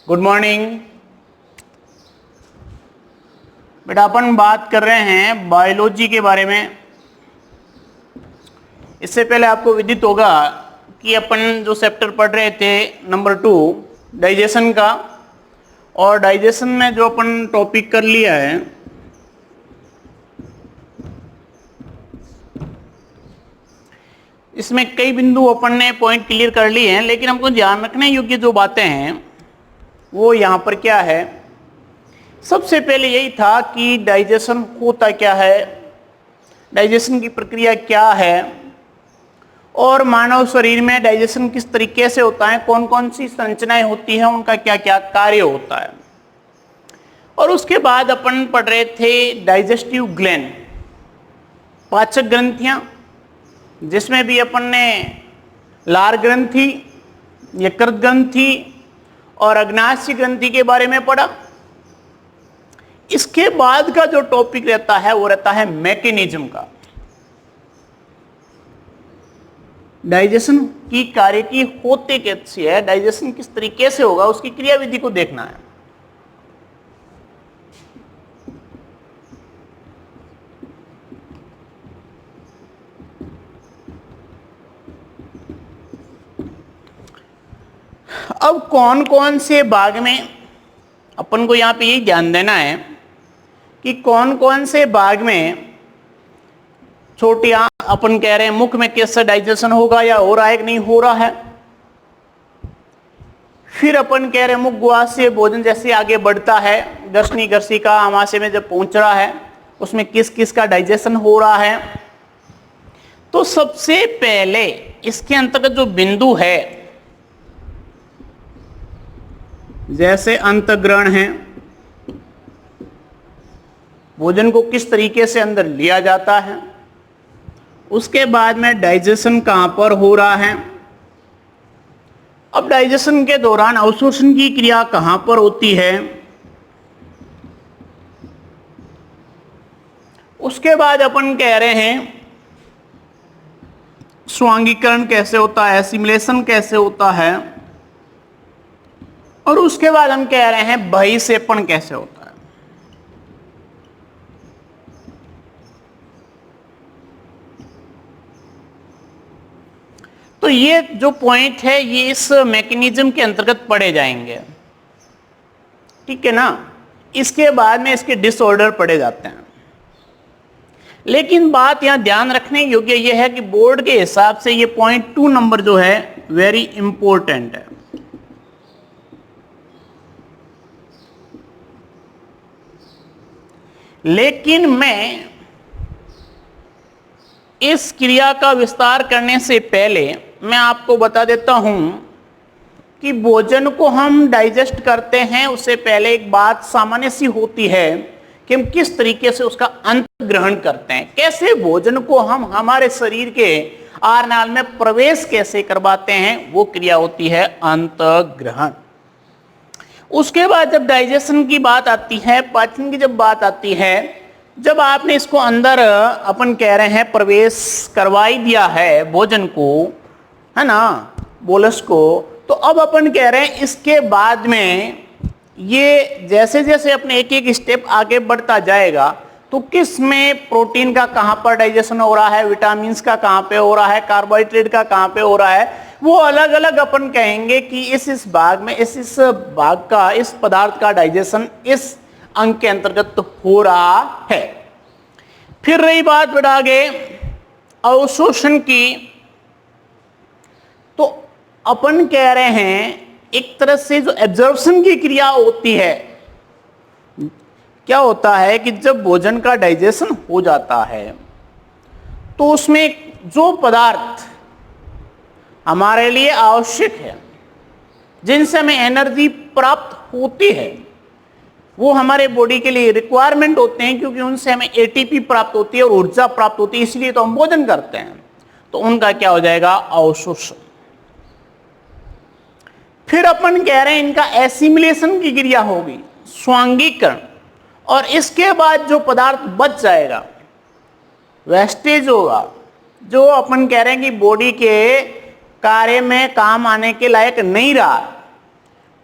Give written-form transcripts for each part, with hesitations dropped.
Good morning बेटा। अपन बात कर रहे हैं बायोलॉजी के बारे में। इससे पहले आपको विदित होगा कि अपन जो चैप्टर पढ़ रहे थे नंबर 2 डाइजेशन का, और डाइजेशन में जो अपन टॉपिक कर लिया है इसमें कई बिंदु अपन ने पॉइंट क्लियर कर लिए हैं, लेकिन हमको ध्यान रखने योग्य जो बातें हैं वो यहाँ पर क्या है। सबसे पहले यही था कि डाइजेशन होता क्या है, डाइजेशन की प्रक्रिया क्या है, और मानव शरीर में डाइजेशन किस तरीके से होता है, कौन कौन सी संरचनाएं होती हैं, उनका क्या क्या कार्य होता है। और उसके बाद अपन पढ़ रहे थे डाइजेस्टिव ग्लैंड, पाचक ग्रंथियां, जिसमें भी अपन ने लार ग्रंथि, यकृत ग्रंथि और अग्नाशय ग्रंथि के बारे में पढ़ा। इसके बाद का जो टॉपिक रहता है वो रहता है मैकेनिज्म का। डाइजेशन की कार्य की होते कैसे है, डाइजेशन किस तरीके से होगा, उसकी क्रियाविधि को देखना है। अब कौन कौन से भाग में अपन को यहां पे यही ध्यान देना है कि कौन कौन से भाग में छोटिया अपन कह रहे हैं मुख में कैसे डाइजेशन होगा या हो रहा है कि नहीं हो रहा है। फिर अपन कह रहे हैं मुख गुहा से भोजन जैसे आगे बढ़ता है, ग्रसनी ग्रसिका आमाशय में जब पहुंच रहा है उसमें किस किस का डाइजेशन हो रहा है। तो सबसे पहले इसके अंतर्गत जो बिंदु है, जैसे अंतःग्रहण है, भोजन को किस तरीके से अंदर लिया जाता है, उसके बाद में डाइजेशन कहां पर हो रहा है, अब डाइजेशन के दौरान अवशोषण की क्रिया कहां पर होती है, उसके बाद अपन कह रहे हैं स्वांगीकरण कैसे होता है, एसिमिलेशन कैसे होता है, और उसके बाद हम कह रहे हैं बहिक्षेपण कैसे होता है। तो ये जो पॉइंट है ये इस मैकेनिज्म के अंतर्गत पढ़े जाएंगे, ठीक है ना। इसके बाद में इसके डिसऑर्डर पढ़े जाते हैं। लेकिन बात यहां ध्यान रखने योग्य यह है कि बोर्ड के हिसाब से ये पॉइंट 2 नंबर जो है वेरी इंपॉर्टेंट है। लेकिन मैं इस क्रिया का विस्तार करने से पहले मैं आपको बता देता हूं कि भोजन को हम डाइजेस्ट करते हैं उससे पहले एक बात सामान्य सी होती है कि हम किस तरीके से उसका अंत ग्रहण करते हैं, कैसे भोजन को हम हमारे शरीर के आहारनाल में प्रवेश कैसे करवाते हैं, वो क्रिया होती है अंत ग्रहण। उसके बाद जब डाइजेशन की बात आती है, पाचन की जब बात आती है, जब आपने इसको अंदर अपन कह रहे हैं प्रवेश करवाई दिया है भोजन को, है ना, बोलस को, तो अब अपन कह रहे हैं इसके बाद में ये जैसे जैसे अपने एक एक स्टेप आगे बढ़ता जाएगा तो किस में प्रोटीन का कहां पर डाइजेशन हो रहा है, विटामिन का कहां पे हो रहा है, कार्बोहाइड्रेट का कहां पे हो रहा है, वो अलग अलग अपन कहेंगे कि इस भाग में इस भाग का, इस पदार्थ का डाइजेशन इस अंग के अंतर्गत हो रहा है। फिर रही बात बढ़ा आगे अवशोषण की, तो अपन कह रहे हैं एक तरह से जो एब्जॉर्प्शन की क्रिया होती है, क्या होता है कि जब भोजन का डाइजेशन हो जाता है तो उसमें जो पदार्थ हमारे लिए आवश्यक है, जिनसे हमें एनर्जी प्राप्त होती है, वो हमारे बॉडी के लिए रिक्वायरमेंट होते हैं, क्योंकि उनसे हमें एटीपी प्राप्त होती है और ऊर्जा प्राप्त होती है, इसलिए तो हम भोजन करते हैं। तो उनका क्या हो जाएगा, अवशोषण। फिर अपन कह रहे हैं इनका एसिमिलेशन की क्रिया होगी, स्वांगीकरण, और इसके बाद जो पदार्थ बच जाएगा, वेस्टेज होगा, जो अपन कह रहे हैं कि बॉडी के कार्य में काम आने के लायक नहीं रहा,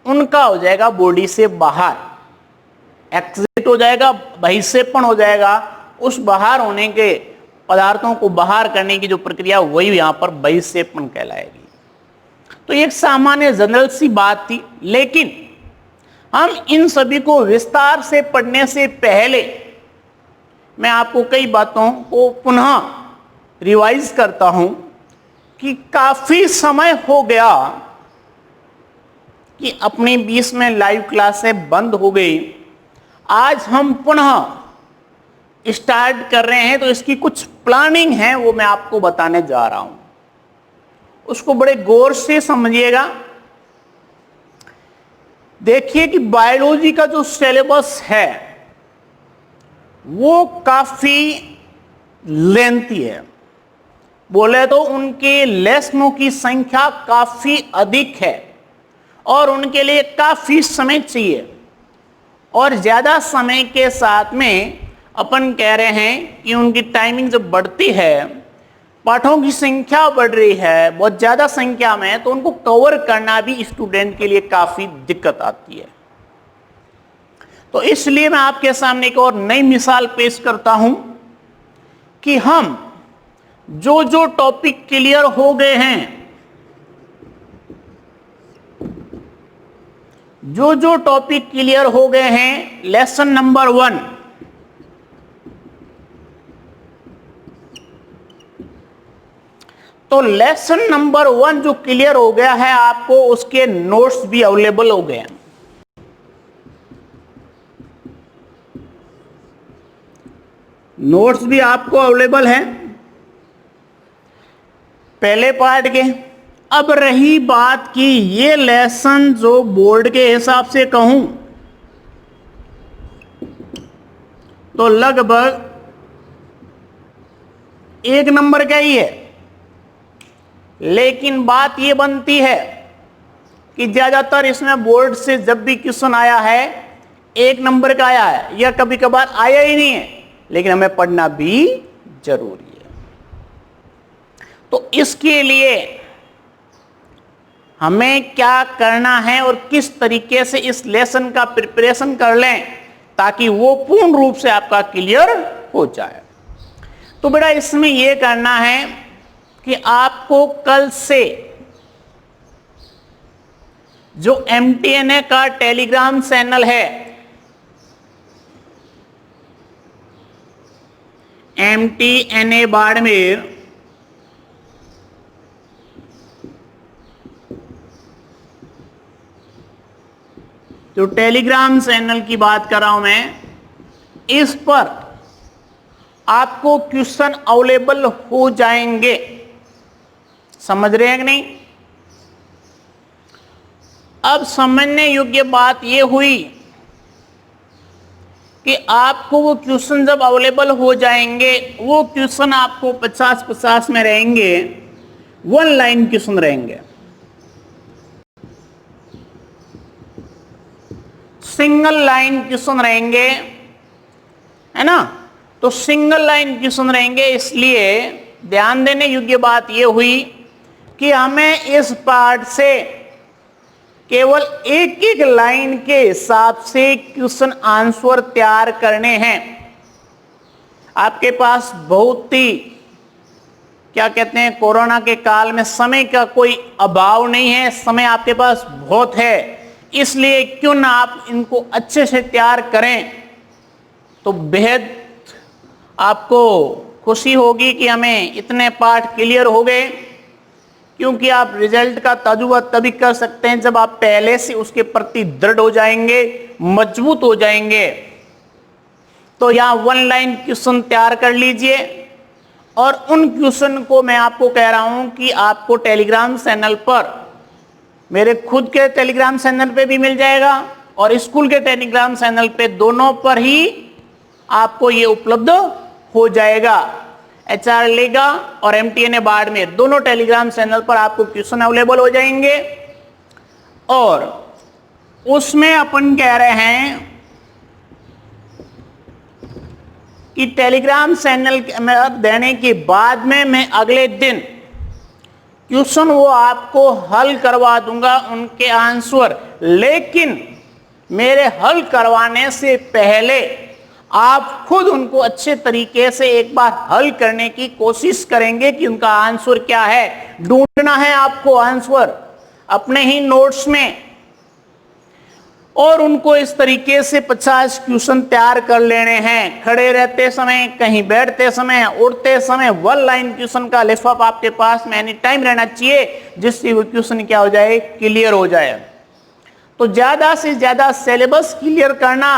उनका हो जाएगा बॉडी से बाहर, एक्सिट हो जाएगा, बहिक्षेपण हो जाएगा। उस बाहर होने के पदार्थों को बाहर करने की जो प्रक्रिया वही यहां पर बहिक्षेपण कहलाएगी। तो एक सामान्य जनरल सी बात थी, लेकिन हम इन सभी को विस्तार से पढ़ने से पहले मैं आपको कई बातों को पुनः रिवाइज करता हूं कि काफी समय हो गया कि अपनी 20 में लाइव क्लासें बंद हो गई। आज हम पुनः स्टार्ट कर रहे हैं, तो इसकी कुछ प्लानिंग है, वो मैं आपको बताने जा रहा हूं। उसको बड़े गौर से समझिएगा। देखिए कि बायोलॉजी का जो सिलेबस है वो काफी लेंथी है, बोले तो उनके लेसनों की संख्या काफी अधिक है और उनके लिए काफी समय चाहिए। और ज्यादा समय के साथ में अपन कह रहे हैं कि उनकी टाइमिंग जब बढ़ती है, पाठों की संख्या बढ़ रही है बहुत ज्यादा संख्या में, तो उनको कवर करना भी स्टूडेंट के लिए काफी दिक्कत आती है। तो इसलिए मैं आपके सामने एक और नई मिसाल पेश करता हूं कि हम जो जो टॉपिक क्लियर हो गए हैं, जो जो टॉपिक क्लियर हो गए हैं, लेसन नंबर 1, तो लेसन नंबर 1 जो क्लियर हो गया है, आपको उसके नोट्स भी अवेलेबल हो गए हैं। नोट्स भी आपको अवेलेबल हैं पहले पार्ट के। अब रही बात कि ये लेसन जो बोर्ड के हिसाब से कहूं तो लगभग 1 नंबर का ही है, लेकिन बात ये बनती है कि ज्यादातर इसमें बोर्ड से जब भी क्वेश्चन आया है 1 नंबर का आया है, या कभी कभार आया ही नहीं है, लेकिन हमें पढ़ना भी जरूरी है। तो इसके लिए हमें क्या करना है और किस तरीके से इस लेसन का प्रिपरेशन कर लें ताकि वो पूर्ण रूप से आपका क्लियर हो जाए। तो बेटा इसमें यह करना है कि आपको कल से जो MTNA का टेलीग्राम चैनल है, MTNA बाड़मेर, जो टेलीग्राम चैनल की बात कर रहा हूं मैं, इस पर आपको क्वेश्चन अवेलेबल हो जाएंगे। समझ रहे हैं कि नहीं? अब समझने योग्य बात यह हुई कि आपको वो क्वेश्चन जब अवेलेबल हो जाएंगे, वो क्वेश्चन आपको 50-50 में रहेंगे, 1 लाइन क्वेश्चन रहेंगे, सिंगल लाइन क्वेश्चन रहेंगे, है ना? तो सिंगल लाइन क्वेश्चन रहेंगे। इसलिए ध्यान देने योग्य बात यह हुई कि हमें इस पार्ट से केवल एक एक लाइन के हिसाब से क्वेश्चन आंसर तैयार करने हैं। आपके पास बहुत ही क्या कहते हैं, कोरोना के काल में समय का कोई अभाव नहीं है, समय आपके पास बहुत है, इसलिए क्यों ना आप इनको अच्छे से तैयार करें। तो बेहद आपको खुशी होगी कि हमें इतने पार्ट क्लियर हो गए, क्योंकि आप रिजल्ट का तजुर्बा तभी कर सकते हैं जब आप पहले से उसके प्रति दृढ़ हो जाएंगे, मजबूत हो जाएंगे। तो यहां 1 लाइन क्वेश्चन तैयार कर लीजिए, और उन क्वेश्चन को मैं आपको कह रहा हूं कि आपको टेलीग्राम चैनल पर, मेरे खुद के टेलीग्राम चैनल पे भी मिल जाएगा और स्कूल के टेलीग्राम चैनल पे, दोनों पर ही आपको ये उपलब्ध हो जाएगा। HR लेगा और MTNA बाड़मेर दोनों टेलीग्राम चैनल पर आपको क्वेश्चन अवेलेबल हो जाएंगे। और उसमें अपन कह रहे हैं कि टेलीग्राम चैनल में देने के बाद में मैं अगले दिन क्वेश्चन वो आपको हल करवा दूंगा उनके आंसर, लेकिन मेरे हल करवाने से पहले आप खुद उनको अच्छे तरीके से एक बार हल करने की कोशिश करेंगे कि उनका आंसर क्या है। ढूंढना है आपको आंसर अपने ही नोट्स में, और उनको इस तरीके से 50 क्वेश्चन तैयार कर लेने हैं। खड़े रहते समय, कहीं बैठते समय, उड़ते समय, वन लाइन क्वेश्चन का लिफाफ आपके पास में एनी टाइम रहना चाहिए, जिससे वो क्वेश्चन क्या हो जाए, क्लियर हो जाए। तो ज्यादा से ज्यादा सिलेबस क्लियर करना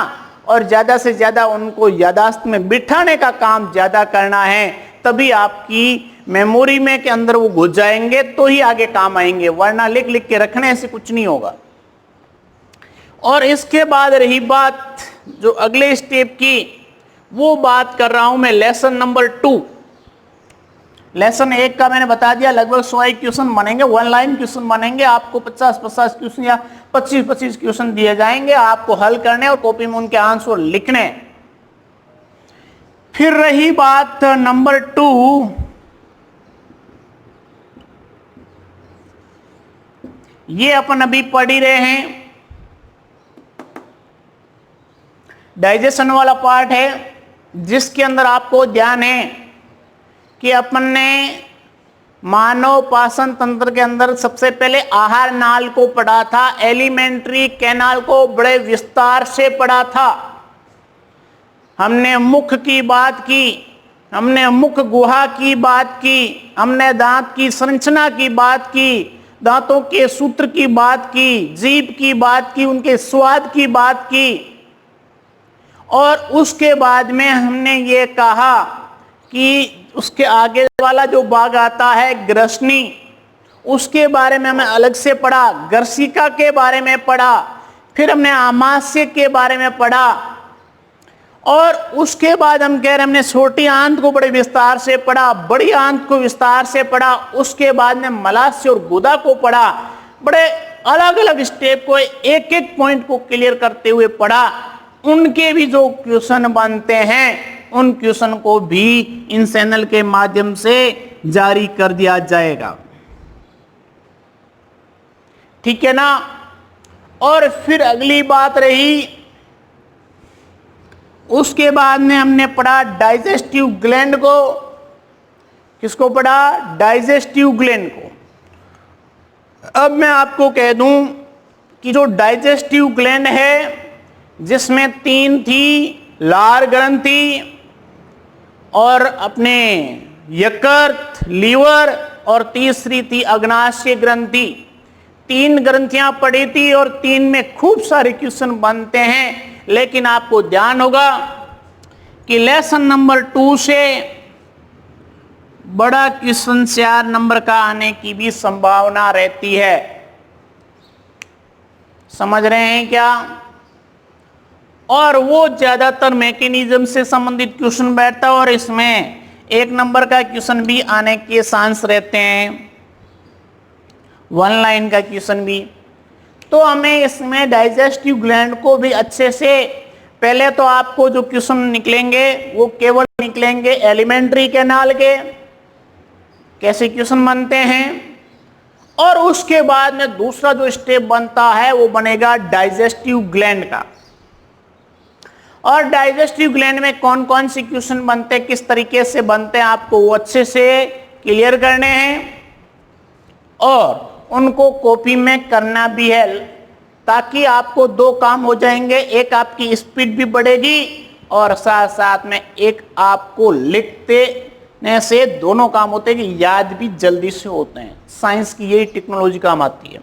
और ज्यादा से ज्यादा उनको याददाश्त में बिठाने का काम ज्यादा करना है, तभी आपकी मेमोरी में के अंदर वो घुस जाएंगे, तो ही आगे काम आएंगे, वरना लिख लिख के रखने से कुछ नहीं होगा। और इसके बाद रही बात जो अगले स्टेप की, वो बात कर रहा हूं मैं लेसन नंबर 2। लेसन 1 का मैंने बता दिया, लगभग 100 क्वेश्चन बनेंगे, वन लाइन क्वेश्चन बनेंगे। आपको 50-50 क्वेश्चन या 25-25 क्वेश्चन दिए जाएंगे, आपको हल करने और कॉपी में उनके आंसर लिखने। फिर रही बात नंबर 2, ये अपन अभी पढ़ ही रहे हैं, डाइजेशन वाला पार्ट है, जिसके अंदर आपको ध्यान है कि अपन ने मानव पाचन तंत्र के अंदर सबसे पहले आहार नाल को पढ़ा था, एलिमेंट्री कैनाल को बड़े विस्तार से पढ़ा था। हमने मुख की बात की, हमने मुख गुहा की बात की, हमने दांत की संरचना की बात की, दांतों के सूत्र की बात की, जीभ की बात की, उनके स्वाद की बात की, और उसके बाद में हमने ये कहा कि उसके आगे वाला जो भाग आता है ग्रसनी, उसके बारे में हमें अलग से पढ़ा, गर्सिका के बारे में पढ़ा, फिर हमने आमाशय के बारे में पढ़ा, और उसके बाद हम कह रहे हमने छोटी आंत को बड़े विस्तार से पढ़ा, बड़ी आंत को विस्तार से पढ़ा, उसके बाद में मलाशय और गुदा को पढ़ा। बड़े अलग अलग स्टेप को एक एक पॉइंट को क्लियर करते हुए पढ़ा। उनके भी जो क्वेश्चन बनते हैं, उन क्वेश्चन को भी इन चैनल के माध्यम से जारी कर दिया जाएगा, ठीक है ना। और फिर अगली बात रही, उसके बाद में हमने पढ़ा डाइजेस्टिव ग्लैंड को। किसको पढ़ा? डाइजेस्टिव ग्लैंड को। अब मैं आपको कह दूं कि जो डाइजेस्टिव ग्लैंड है, जिसमें 3 थी, लार ग्रंथि और अपने यकृत, लीवर, और तीसरी थी अग्नाशय ग्रंथि। 3 ग्रंथियां पड़ी थी और 3 में खूब सारे क्वेश्चन बनते हैं, लेकिन आपको ध्यान होगा कि लेसन नंबर 2 से बड़ा क्वेश्चन 4 नंबर का आने की भी संभावना रहती है। समझ रहे हैं क्या? और वो ज्यादातर मैकेनिज्म से संबंधित क्वेश्चन बैठता है, और इसमें 1 नंबर का क्वेश्चन भी आने के चांस रहते हैं, वन लाइन का क्वेश्चन भी। तो हमें इसमें डाइजेस्टिव ग्लैंड को भी अच्छे से, पहले तो आपको जो क्वेश्चन निकलेंगे वो केवल निकलेंगे एलिमेंट्री कैनाल के, कैसे क्वेश्चन बनते हैं, और उसके बाद में दूसरा जो स्टेप बनता है वो बनेगा डाइजेस्टिव ग्लैंड का। और डाइजेस्टिव ग्लैंड में कौन कौन सी क्वेश्चन बनते हैं, किस तरीके से बनते हैं, आपको वो अच्छे से क्लियर करने हैं, और उनको कॉपी में करना भी है, ताकि आपको 2 काम हो जाएंगे। एक, आपकी स्पीड भी बढ़ेगी, और साथ साथ में एक आपको लिखने से दोनों काम होते हैं कि याद भी जल्दी से होते हैं। साइंस की यही टेक्नोलॉजी काम आती है।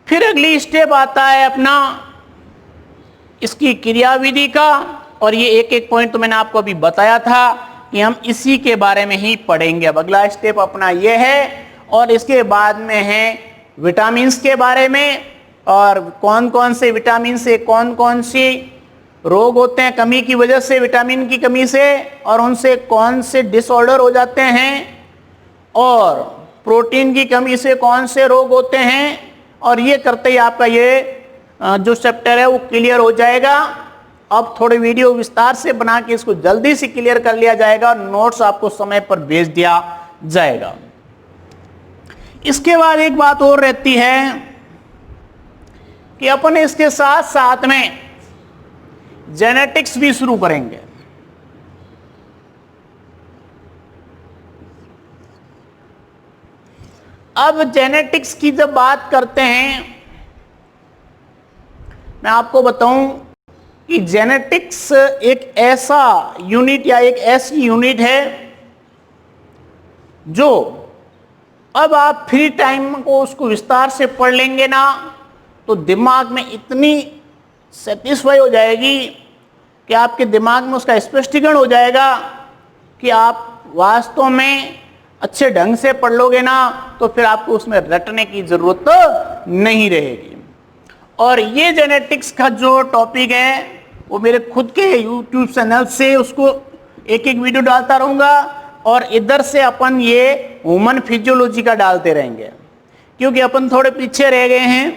फिर अगली स्टेप आता है अपना इसकी क्रियाविधि का, और ये एक एक पॉइंट तो मैंने आपको अभी बताया था कि हम इसी के बारे में ही पढ़ेंगे। अब अगला स्टेप अपना ये है, और इसके बाद में है विटामिन्स के बारे में, और कौन कौन से विटामिन से कौन कौन सी रोग होते हैं कमी की वजह से, विटामिन की कमी से, और उनसे कौन से डिसऑर्डर हो जाते हैं, और प्रोटीन की कमी से कौन से रोग होते हैं। और ये करते ही आपका ये जो चैप्टर है वो क्लियर हो जाएगा। अब थोड़ी वीडियो विस्तार से बना के इसको जल्दी से क्लियर कर लिया जाएगा, और नोट्स आपको समय पर भेज दिया जाएगा। इसके बाद एक बात और रहती है कि अपन इसके साथ साथ में जेनेटिक्स भी शुरू करेंगे। अब जेनेटिक्स की जब बात करते हैं, मैं आपको बताऊं कि जेनेटिक्स एक ऐसा यूनिट या एक ऐसी यूनिट है जो अब आप फ्री टाइम को उसको विस्तार से पढ़ लेंगे ना तो दिमाग में इतनी सेटिस्फाई हो जाएगी कि आपके दिमाग में उसका स्पष्टीकरण हो जाएगा कि आप वास्तव में अच्छे ढंग से पढ़ लोगे ना तो फिर आपको उसमें रटने की जरूरत नहीं रहेगी। और ये जेनेटिक्स का जो टॉपिक है वो मेरे खुद के YouTube चैनल से उसको एक एक वीडियो डालता रहूँगा और इधर से अपन ये ह्यूमन फिजियोलॉजी का डालते रहेंगे, क्योंकि अपन थोड़े पीछे रह गए हैं,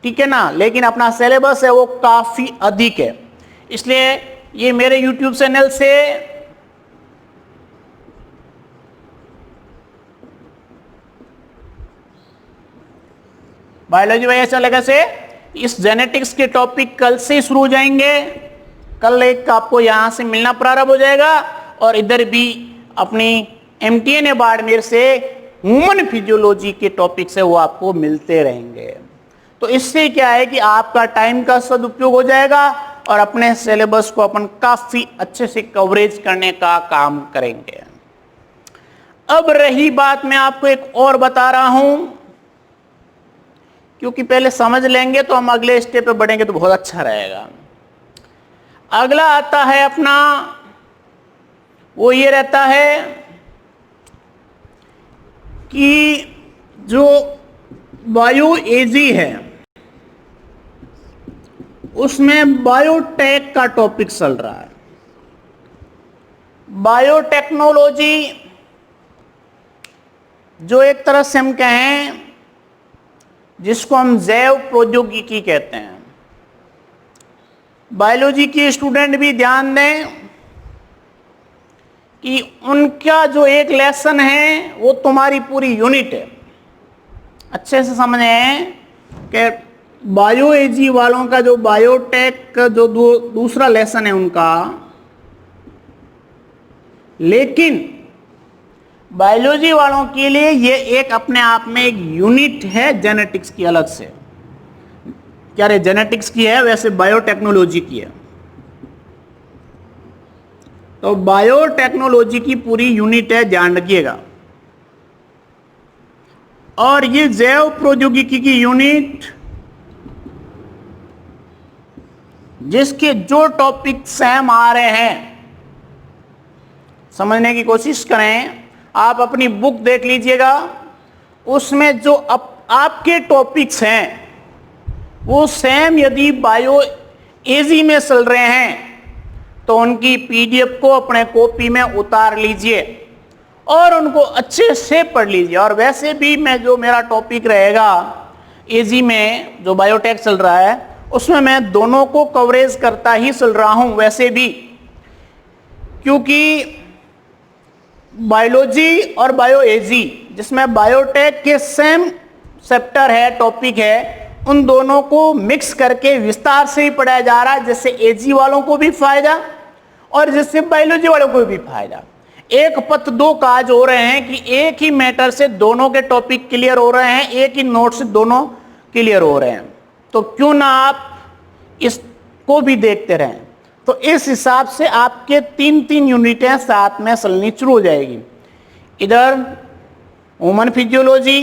ठीक है ना। लेकिन अपना सिलेबस है वो काफ़ी अधिक है, इसलिए ये मेरे YouTube चैनल से बायोलॉजी वाई चलेगा से इस जेनेटिक्स के टॉपिक कल से शुरू हो जाएंगे। कल एक आपको यहां से मिलना प्रारंभ हो जाएगा और इधर भी अपनी MTN बाड़मेर से ह्यूमन फिजियोलॉजी के टॉपिक से वो आपको मिलते रहेंगे। तो इससे क्या है कि आपका टाइम का सदुपयोग हो जाएगा और अपने सिलेबस को अपन काफी अच्छे से कवरेज करने का काम करेंगे। अब रही बात, मैं आपको एक और बता रहा हूं, क्योंकि पहले समझ लेंगे तो हम अगले स्टेप पे बढ़ेंगे तो बहुत अच्छा रहेगा। अगला आता है अपना, वो ये रहता है कि जो बायो एजी है उसमें बायोटेक का टॉपिक चल रहा है। बायोटेक्नोलॉजी जो एक तरह से हम कहें जिसको हम जैव प्रौद्योगिकी कहते हैं। बायोलॉजी के स्टूडेंट भी ध्यान दें कि उनका जो एक लेसन है वो तुम्हारी पूरी यूनिट है। अच्छे से समझें कि बायो एजी वालों का जो बायोटेक का जो दूसरा लेसन है उनका, लेकिन बायोलॉजी वालों के लिए ये एक अपने आप में एक यूनिट है जेनेटिक्स की अलग से। क्या रे, जेनेटिक्स की है वैसे बायोटेक्नोलॉजी की है। तो बायोटेक्नोलॉजी की पूरी यूनिट है, ध्यान रखिएगा। और ये जैव प्रौद्योगिकी की यूनिट जिसके जो टॉपिक सेम आ रहे हैं समझने की कोशिश करें। आप अपनी बुक देख लीजिएगा, उसमें जो आपके टॉपिक्स हैं वो सेम यदि बायो एजी में चल रहे हैं तो उनकी PDF को अपने कॉपी में उतार लीजिए और उनको अच्छे से पढ़ लीजिए। और वैसे भी मैं जो मेरा टॉपिक रहेगा एजी में जो बायोटेक चल रहा है उसमें मैं दोनों को कवरेज करता ही चल रहा हूं वैसे भी, क्योंकि बायोलॉजी और बायो एजी जिसमें बायोटेक के सेम चैप्टर है, टॉपिक है, उन दोनों को मिक्स करके विस्तार से ही पढ़ाया जा रहा है, जिससे एजी वालों को भी फायदा और जिससे बायोलॉजी वालों को भी फायदा। एक पथ दो काज हो रहे हैं कि एक ही मैटर से दोनों के टॉपिक क्लियर हो रहे हैं, एक ही नोट से दोनों क्लियर हो रहे हैं। तो क्यों ना आप इसको भी देखते रहें। तो इस हिसाब से आपके 3-3 यूनिटें साथ में चलनी शुरू हो जाएगी। इधर ह्यूमन फिजियोलॉजी,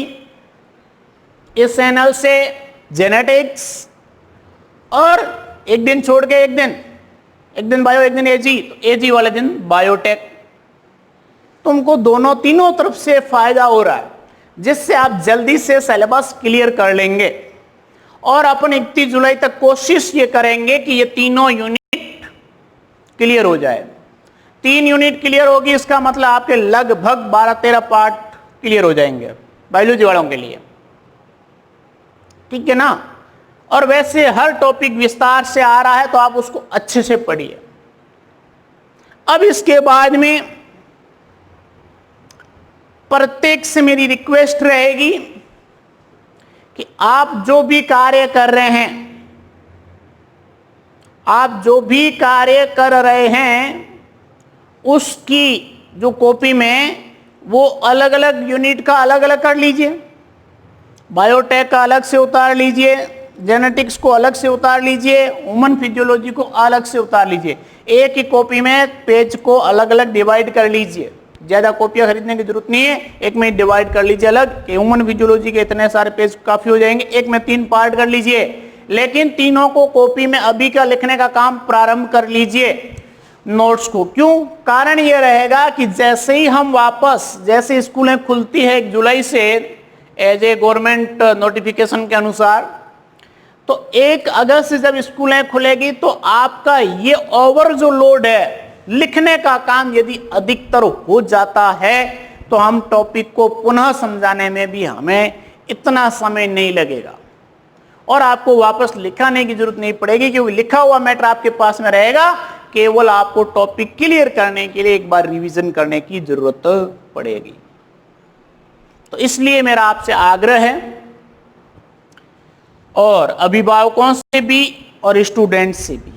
इस चैनल से जेनेटिक्स, और एक दिन छोड़ के एक दिन बायो, एक दिन एजी, तो एजी वाले दिन बायोटेक। तुमको दोनों तीनों तरफ से फायदा हो रहा है, जिससे आप जल्दी से सिलेबस क्लियर कर लेंगे। और अपन 31 जुलाई तक कोशिश ये करेंगे कि ये तीनों यूनिट क्लियर हो जाए। 3 यूनिट क्लियर होगी, इसका मतलब आपके लगभग 12-13 पार्ट क्लियर हो जाएंगे बायोलॉजी वालों के लिए, ठीक है ना। और वैसे हर टॉपिक विस्तार से आ रहा है तो आप उसको अच्छे से पढ़िए। अब इसके बाद में प्रत्येक से मेरी रिक्वेस्ट रहेगी कि आप जो भी कार्य कर रहे हैं, आप जो भी कार्य कर रहे हैं उसकी जो कॉपी में वो अलग अलग यूनिट का अलग अलग कर लीजिए। बायोटेक का अलग से उतार लीजिए, जेनेटिक्स को अलग से उतार लीजिए, ह्यूमन फिजियोलॉजी को अलग से उतार लीजिए। एक ही कॉपी में पेज को अलग अलग डिवाइड कर लीजिए। ज्यादा कॉपियां खरीदने की जरूरत नहीं है, एक में डिवाइड कर लीजिए अलग कि ह्यूमन फिजियोलॉजी के इतने सारे पेज काफी हो जाएंगे। एक में 3 पार्ट कर लीजिए, लेकिन तीनों को कॉपी में अभी का लिखने का काम प्रारंभ कर लीजिए नोट्स को। क्यों? कारण यह रहेगा कि जैसे ही हम वापस, जैसे स्कूलें खुलती है 1 जुलाई से एज ए गवर्नमेंट नोटिफिकेशन के अनुसार, तो 1 अगस्त से जब स्कूलें खुलेगी तो आपका ये ओवर जो लोड है लिखने का काम यदि अधिकतर हो जाता है तो हम टॉपिक को पुनः समझाने में भी हमें इतना समय नहीं लगेगा और आपको वापस लिखाने की जरूरत नहीं पड़ेगी, क्योंकि लिखा हुआ मैटर आपके पास में रहेगा। केवल आपको टॉपिक क्लियर करने के लिए एक बार रिवीजन करने की जरूरत पड़ेगी। तो इसलिए मेरा आपसे आग्रह है, और अभिभावकों से भी और स्टूडेंट से भी,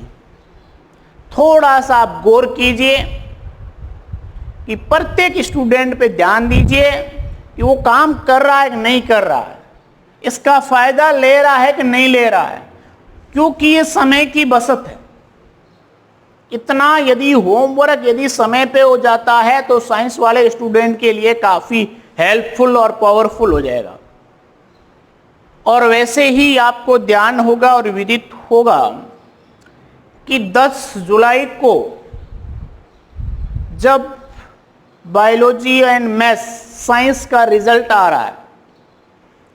थोड़ा सा आप गौर कीजिए कि प्रत्येक स्टूडेंट पे ध्यान दीजिए कि वो काम कर रहा है कि नहीं कर रहा है, इसका फायदा ले रहा है कि नहीं ले रहा है, क्योंकि ये समय की बचत है। इतना यदि होमवर्क यदि समय पे हो जाता है तो साइंस वाले स्टूडेंट के लिए काफी हेल्पफुल और पावरफुल हो जाएगा। और वैसे ही आपको ध्यान होगा और विदित होगा कि 10 जुलाई को जब बायोलॉजी एंड मैथ्स साइंस का रिजल्ट आ रहा है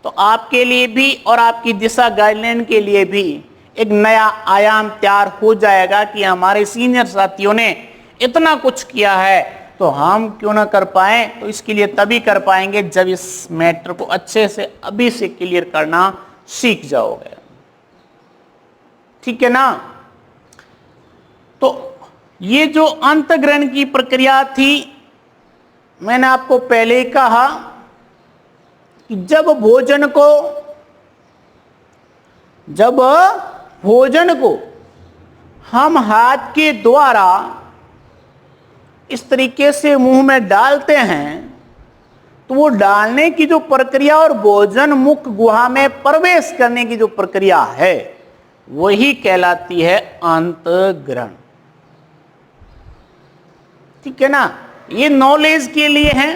तो आपके लिए भी और आपकी दिशा गाइडलाइन के लिए भी एक नया आयाम तैयार हो जाएगा कि हमारे सीनियर साथियों ने इतना कुछ किया है तो हम क्यों ना कर पाए। तो इसके लिए तभी कर पाएंगे जब इस मैटर को अच्छे से अभी से क्लियर करना सीख जाओगे। ठीक है ना? तो ये जो अंतःग्रहण की प्रक्रिया थी, मैंने आपको पहले ही कहा कि जब भोजन को हम हाथ के द्वारा इस तरीके से मुंह में डालते हैं तो वो डालने की जो प्रक्रिया और भोजन मुख गुहा में प्रवेश करने की जो प्रक्रिया है वही कहलाती है अंतःग्रहण। ठीक है ना? ये नॉलेज के लिए है।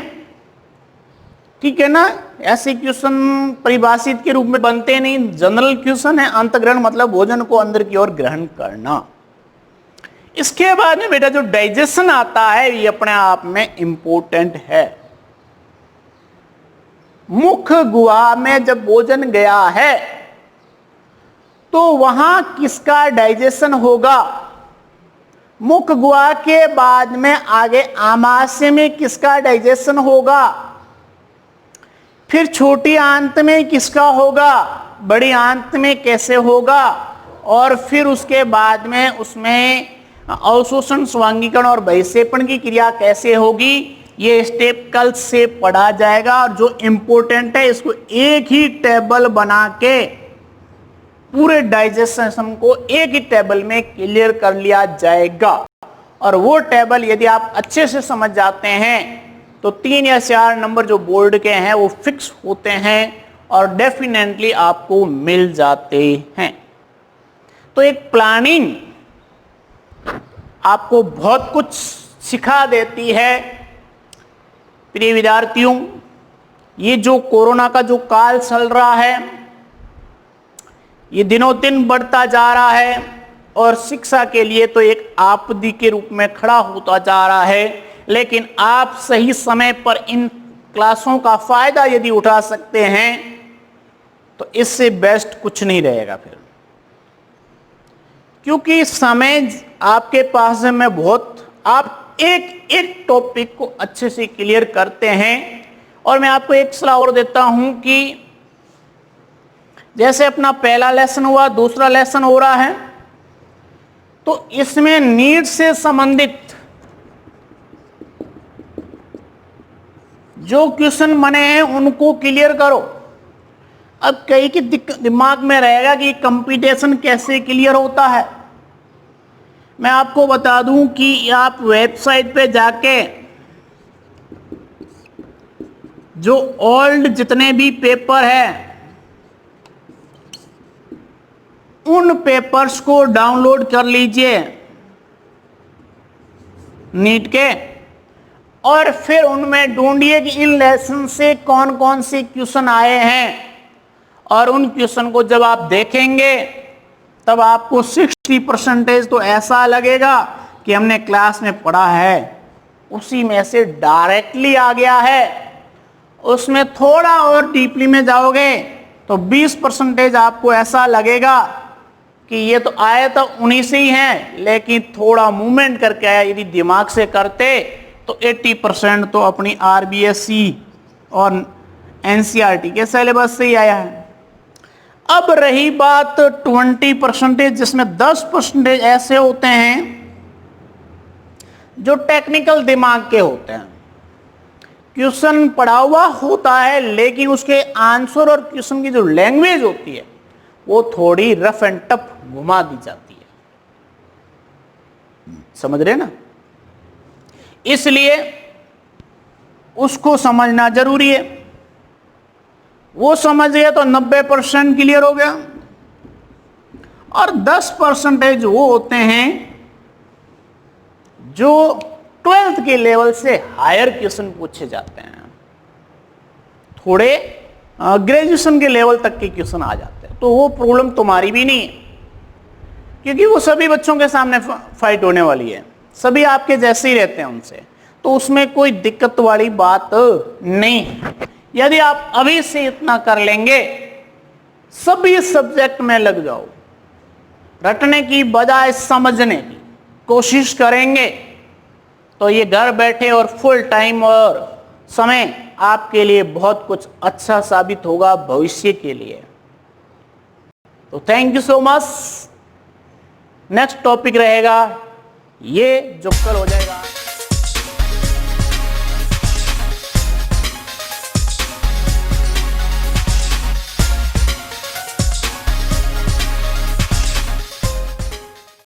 ठीक है ना? ऐसे क्वेश्चन परिभाषित के रूप में बनते नहीं, जनरल क्वेश्चन है। अंतःग्रहण मतलब भोजन को अंदर की ओर ग्रहण करना। इसके बाद में बेटा जो डाइजेशन आता है ये अपने आप में इंपॉर्टेंट है। मुख गुहा में जब भोजन गया है तो वहां किसका डाइजेशन होगा? मुख गुहा के बाद में आगे आमाशय में किसका डाइजेशन होगा? फिर छोटी आंत में किसका होगा? बड़ी आंत में कैसे होगा? और फिर उसके बाद में उसमें अवशोषण, स्वांगीकरण और बहिक्षेपण की क्रिया कैसे होगी, ये स्टेप कल से पढ़ा जाएगा। और जो इंपॉर्टेंट है इसको एक ही टेबल बना के पूरे डाइजेशन को एक ही टेबल में क्लियर कर लिया जाएगा। और वो टेबल यदि आप अच्छे से समझ जाते हैं तो 3 या 4 नंबर जो बोर्ड के हैं वो फिक्स होते हैं और डेफिनेटली आपको मिल जाते हैं। तो एक प्लानिंग आपको बहुत कुछ सिखा देती है। प्रिय विद्यार्थियों, ये जो कोरोना का जो काल चल रहा है ये दिनों दिन बढ़ता जा रहा है और शिक्षा के लिए तो एक आपदा के रूप में खड़ा होता जा रहा है। लेकिन आप सही समय पर इन क्लासों का फायदा यदि उठा सकते हैं तो इससे बेस्ट कुछ नहीं रहेगा फिर, क्योंकि समय आपके पास में बहुत, आप एक एक टॉपिक को अच्छे से क्लियर करते हैं। और मैं आपको एक सलाह और देता हूं कि जैसे अपना पहला लेसन हुआ, दूसरा लेसन हो रहा है, तो इसमें नीट से संबंधित जो क्वेश्चन बने हैं उनको क्लियर करो। अब कई के दिमाग में रहेगा कि कंपटीशन कैसे क्लियर होता है। मैं आपको बता दूं कि आप वेबसाइट पे जाके जो ओल्ड जितने भी पेपर है उन पेपर्स को डाउनलोड कर लीजिए नीट के, और फिर उनमें ढूंढिए कि इन लेसन से कौन कौन से क्वेश्चन आए हैं, और उन क्वेश्चन को जब आप देखेंगे तब आपको 60% तो ऐसा लगेगा कि हमने क्लास में पढ़ा है उसी में से डायरेक्टली आ गया है। उसमें थोड़ा और डीपली में जाओगे तो 20% आपको ऐसा लगेगा कि ये तो आए तो उन्हीं से ही हैं, लेकिन थोड़ा मूवमेंट करके आया। यदि दिमाग से करते तो 80% तो अपनी RBSC और NCERT के सिलेबस से ही आया है। अब रही बात 20%, जिसमें 10% ऐसे होते हैं जो टेक्निकल दिमाग के होते हैं। क्वेश्चन पढ़ा हुआ होता है लेकिन उसके आंसर और क्वेश्चन की जो लैंग्वेज होती है वो थोड़ी रफ एंड टफ घुमा दी जाती है। समझ रहे ना? इसलिए उसको समझना जरूरी है। वो समझ गया तो 90% क्लियर हो गया, और 10% वो होते हैं जो 12th के लेवल से हायर क्वेश्चन पूछे जाते हैं, थोड़े ग्रेजुएशन के लेवल तक के क्वेश्चन आ जाते हैं। तो वो प्रॉब्लम तुम्हारी भी नहीं है, क्योंकि वो सभी बच्चों के सामने फाइट होने वाली है, सभी आपके जैसे ही रहते हैं उनसे, तो उसमें कोई दिक्कत वाली बात नहीं। यदि आप अभी से इतना कर लेंगे, सभी सब्जेक्ट में लग जाओ, रटने की बजाय समझने की कोशिश करेंगे, तो ये घर बैठे और फुल टाइम और समय आपके लिए बहुत कुछ अच्छा साबित होगा भविष्य के लिए। तो thank you so much. Next topic रहेगा ये जो कल हो जाएगा।